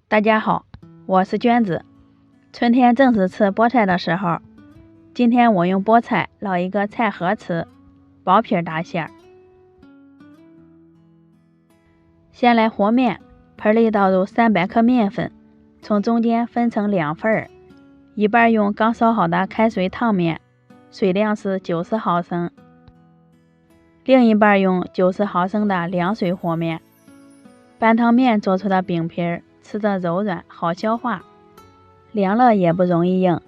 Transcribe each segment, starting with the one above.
大家好，我是娟子。春天正是吃菠菜的时候，今天我用菠菜烙一个菜盒吃，薄皮大馅儿。先来和面，盆里倒入300克面粉，从中间分成2份，一半用刚烧好的开水烫面，水量是90毫升，另一半用90毫升的凉水和面。半汤面做出的饼皮吃着柔软，好消化，凉了也不容易硬。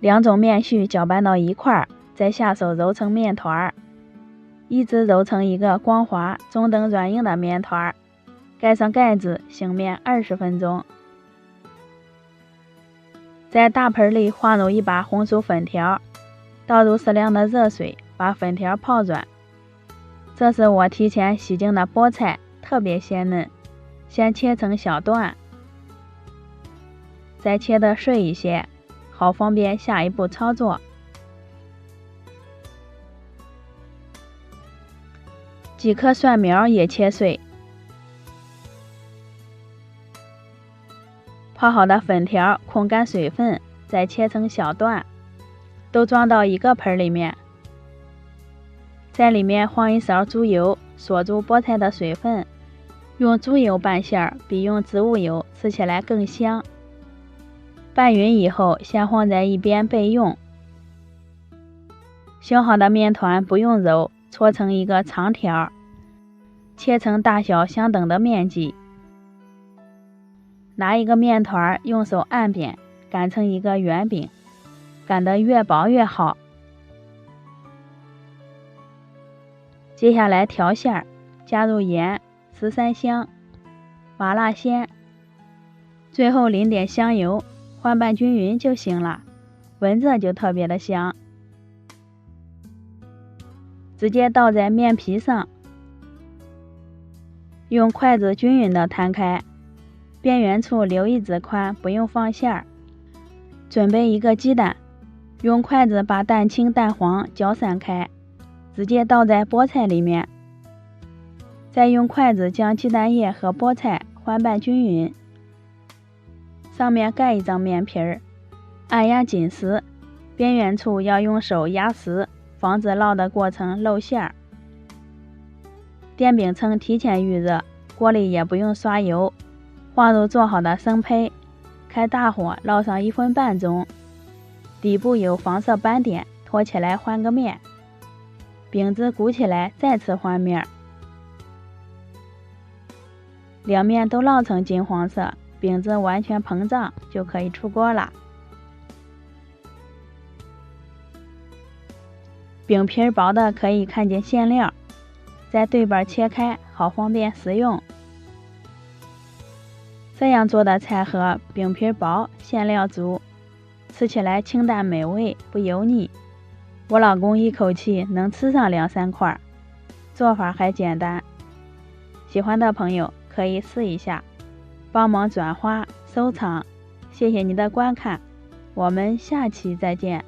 2种面絮搅拌到一块儿，再下手揉成面团，一直揉成一个光滑、中等软硬的面团，盖上盖子，醒面20分钟。在大盆里放入一把红薯粉条，倒入适量的热水，把粉条泡软。这是我提前洗净的菠菜，特别鲜嫩，先切成小段，再切得碎一些，好方便下一步操作。几颗蒜苗也切碎，泡好的粉条控干水分，再切成小段，都装到一个盆里面。在里面放一勺猪油，锁住菠菜的水分。用猪油拌馅儿比用植物油吃起来更香。拌匀以后，先放在一边备用。醒好的面团不用揉，搓成一个长条，切成大小相等的面剂。拿一个面团用手按扁，擀成一个圆饼，擀得越薄越好。接下来调馅儿，加入盐、十三香、麻辣鲜，最后淋点香油，翻拌均匀就行了，闻着就特别的香。直接倒在面皮上，用筷子均匀的摊开，边缘处留1指宽，不用放馅儿。准备一个鸡蛋，用筷子把蛋清蛋黄搅散开，直接倒在菠菜里面。再用筷子将鸡蛋液和菠菜翻拌均匀，上面盖一张面皮儿，按压紧实，边缘处要用手压实，防止烙的过程露馅儿。电饼铛提前预热，锅里也不用刷油，放入做好的生胚，开大火烙上1分半钟，底部有黄色斑点，托起来翻个面，饼子鼓起来再次翻面。两面都烙成金黄色，饼子完全膨胀，就可以出锅了。饼皮薄的可以看见馅料，在对半切开，好方便食用。这样做的菜盒，饼皮薄，馅料足，吃起来清淡美味，不油腻。我老公一口气能吃上2、3块，做法还简单。喜欢的朋友可以试一下，帮忙转发收藏，谢谢你的观看，我们下期再见。